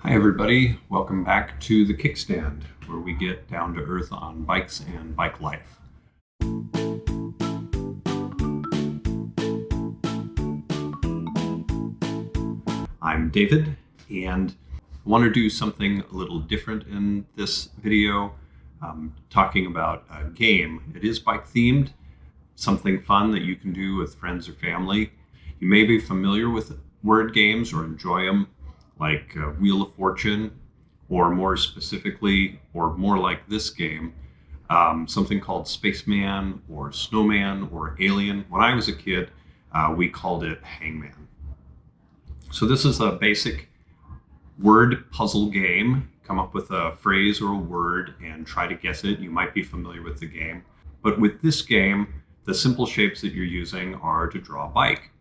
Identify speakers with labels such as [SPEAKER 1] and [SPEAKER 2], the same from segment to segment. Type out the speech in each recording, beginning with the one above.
[SPEAKER 1] Hi everybody, welcome back to the Kickstand, where we get down to earth on bikes and bike life. I'm David, and I want to do something a little different in this video, talking about a game. It is bike themed, something fun that you can do with friends or family. You may be familiar with word games or enjoy them, like Wheel of Fortune, or more specifically, or more like this game, something called Spaceman or Snowman or Alien. When I was a kid, we called it Hangman. So this is a basic word puzzle game. Come up with a phrase or a word and try to guess it. You might be familiar with the game. But with this game, the simple shapes that you're using are to draw a bike.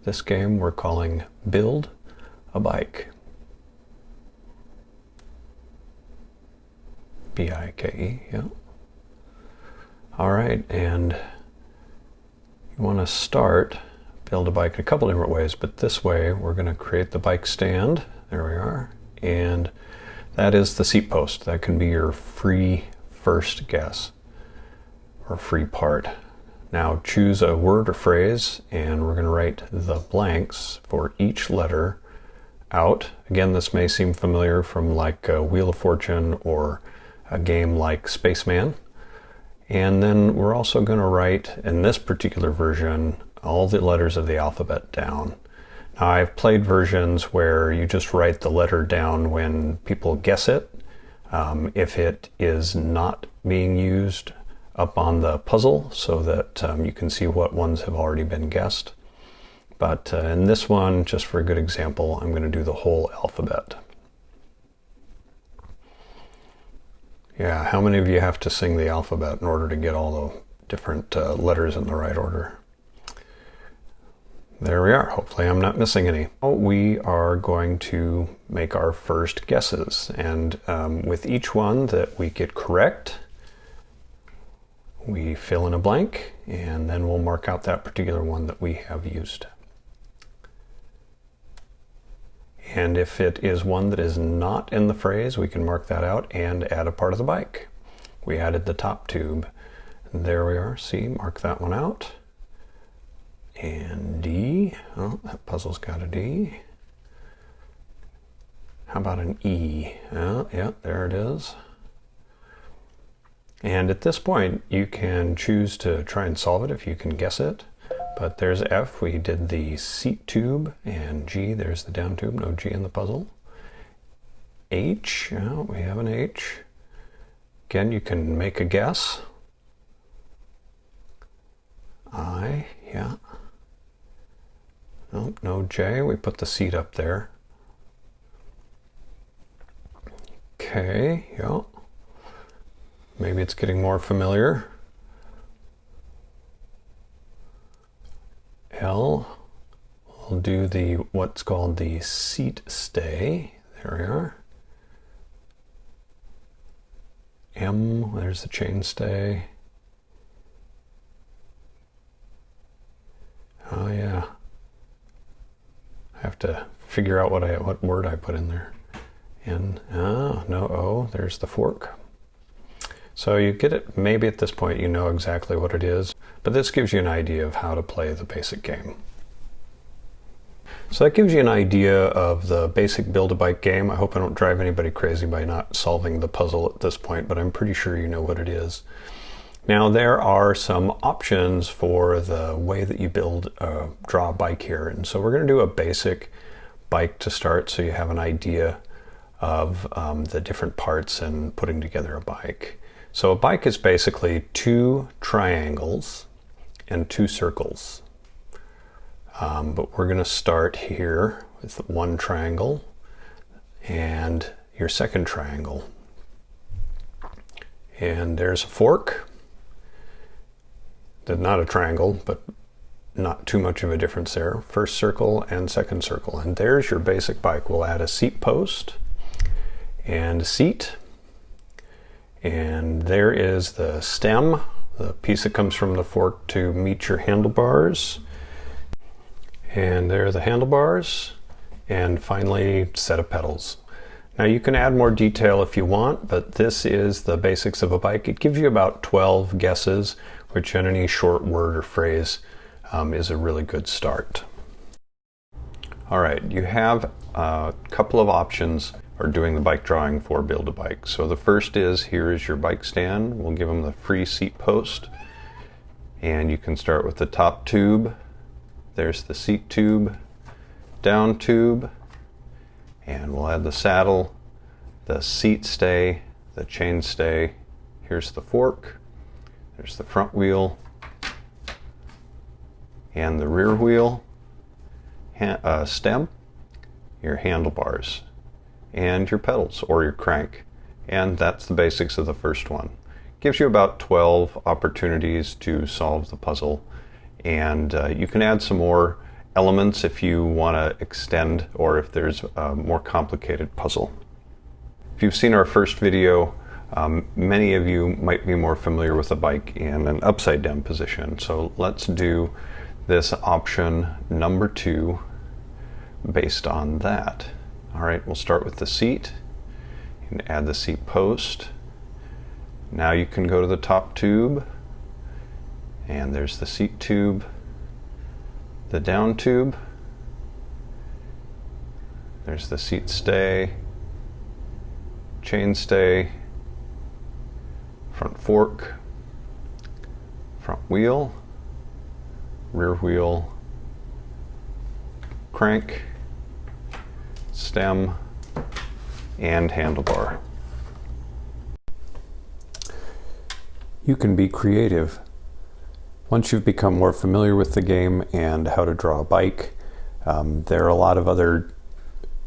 [SPEAKER 2] This game we're calling Build a Bike. B-I-K-E, yeah. All right, and you want to start build a bike in a couple different ways, but this way we're going to create the bike stand. There we are. And that is the seat post. That can be your free first guess or free part. Now choose a word or phrase, and we're going to write the blanks for each letter out. Again, this may seem familiar from like Wheel of Fortune or a game like Spaceman. And then we're also going to write, in this particular version, all the letters of the alphabet down. Now I've played versions where you just write the letter down when people guess it. If it is not being used, up on the puzzle so that you can see what ones have already been guessed. But in this one, just for a good example, I'm going to do the whole alphabet. Yeah, how many of you have to sing the alphabet in order to get all the different letters in the right order? There we are. Hopefully I'm not missing any. We are going to make our first guesses, and with each one that we get correct, we fill in a blank, and then we'll mark out that particular one that we have used. And if it is one that is not in the phrase, we can mark that out and add a part of the bike. We added the top tube. And there we are. See, mark that one out. And D. Oh, that puzzle's got a D. How about an E? Oh, yeah, there it is. And at this point, you can choose to try and solve it if you can guess it. But there's F, we did the seat tube, and G, there's the down tube, no G in the puzzle. H, oh, we have an H. Again, you can make a guess. I, yeah. Nope, no J, we put the seat up there. K, yeah. Maybe it's getting more familiar. L, we'll do the what's called the seat stay. There we are. M, there's the chain stay. Oh yeah. I have to figure out what word I put in there. N, no O, there's the fork. So you get it, maybe at this point you know exactly what it is, but this gives you an idea of how to play the basic game. So that gives you an idea of the basic Build-A-Bike game. I hope I don't drive anybody crazy by not solving the puzzle at this point, but I'm pretty sure you know what it is. Now there are some options for the way that you draw a bike here, and so we're going to do a basic bike to start so you have an idea of the different parts and putting together a bike. So a bike is basically two triangles and two circles. But we're going to start here with one triangle and your second triangle. And there's a fork. That's not a triangle, but not too much of a difference there. First circle and second circle. And there's your basic bike. We'll add a seat post and a seat. And there is the stem, the piece that comes from the fork to meet your handlebars. And there are the handlebars, and finally set of pedals. Now you can add more detail if you want, but this is the basics of a bike. It gives you about 12 guesses, which in any short word or phrase is a really good start. All right, you have a couple of options for doing the bike drawing for Build-A-Bike. So the first is, here is your bike stand. We'll give them the free seat post. And you can start with the top tube. There's the seat tube, down tube, and we'll add the saddle, the seat stay, the chain stay. Here's the fork. There's the front wheel and the rear wheel, stem, your handlebars, and your pedals or your crank. And that's the basics of the first one. Gives you about 12 opportunities to solve the puzzle. And you can add some more elements if you want to extend, or if there's a more complicated puzzle. If you've seen our first video, many of you might be more familiar with the bike in an upside down position. So let's do this option number 2 based on that. All right, we'll start with the seat and add the seat post. Now you can go to the top tube, and there's the seat tube, the down tube, there's the seat stay, chain stay, front fork, front wheel, rear wheel, crank, stem, and handlebar. You can be creative. Once you've become more familiar with the game and how to draw a bike, there are a lot of other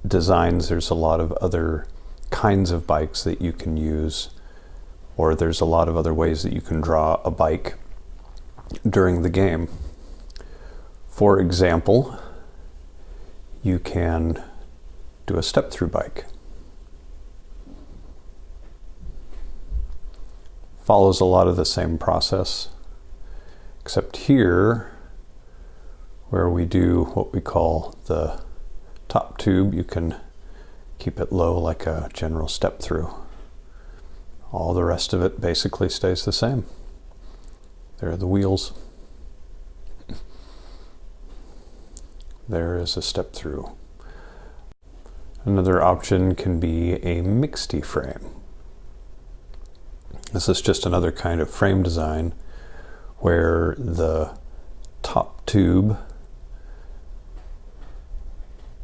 [SPEAKER 2] designs, there's a lot of other kinds of bikes that you can use, or there's a lot of other ways that you can draw a bike during the game. For example, you can do a step-through bike. Follows a lot of the same process, except here, where we do what we call the top tube, you can keep it low like a general step through. All the rest of it basically stays the same. There are the wheels. There is a step through. Another option can be a mixty frame. This is just another kind of frame design where the top tube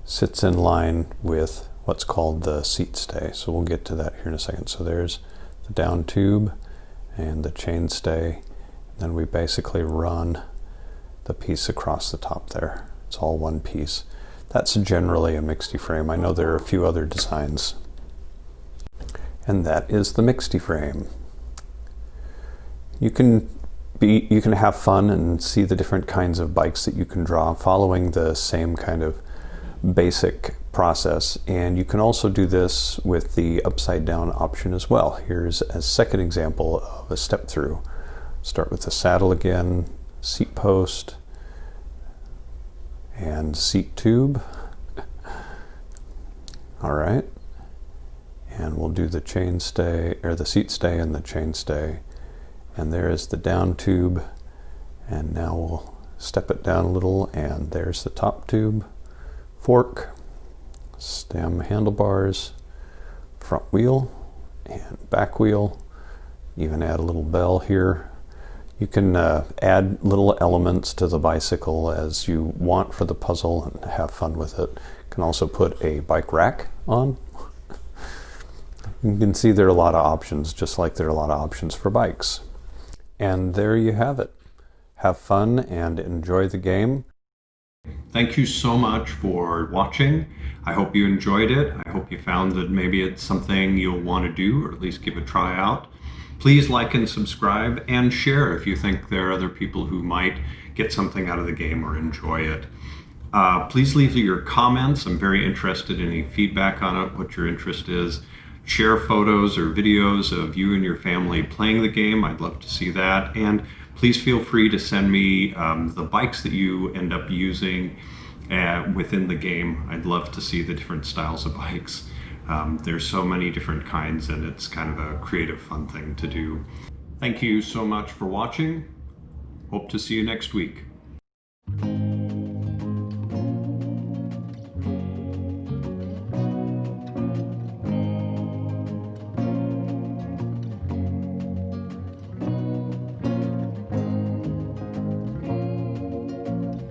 [SPEAKER 2] sits in line with what's called the seat stay. So we'll get to that here in a second. So there's the down tube and the chain stay. Then we basically run the piece across the top there. It's all one piece. That's generally a mixty frame. I know there are a few other designs. And that is the mixty frame. You can have fun and see the different kinds of bikes that you can draw following the same kind of basic process. And you can also do this with the upside down option as well. Here's a second example of a step through. Start with the saddle again, seat post, and seat tube. All right. And we'll do the chain stay, or the seat stay and the chain stay. And there is the down tube. And now we'll step it down a little, and there's the top tube, fork, stem, handlebars, front wheel, and back wheel. Even add a little bell here. You can add little elements to the bicycle as you want for the puzzle and have fun with it. You can also put a bike rack on. You can see there are a lot of options, just like there are a lot of options for bikes. And there you have it. Have fun and enjoy the game.
[SPEAKER 1] Thank you so much for watching. I hope you enjoyed it. I hope you found that maybe it's something you'll want to do, or at least give a try out. Please like and subscribe and share if you think there are other people who might get something out of the game or enjoy it. Please leave your comments. I'm very interested in any feedback on it, what your interest is. Share photos or videos of you and your family playing the game. I'd love to see that. And please feel free to send me the bikes that you end up using within the game. I'd love to see the different styles of bikes. There's so many different kinds, and it's kind of a creative, fun thing to do. Thank you so much for watching. Hope to see you next week.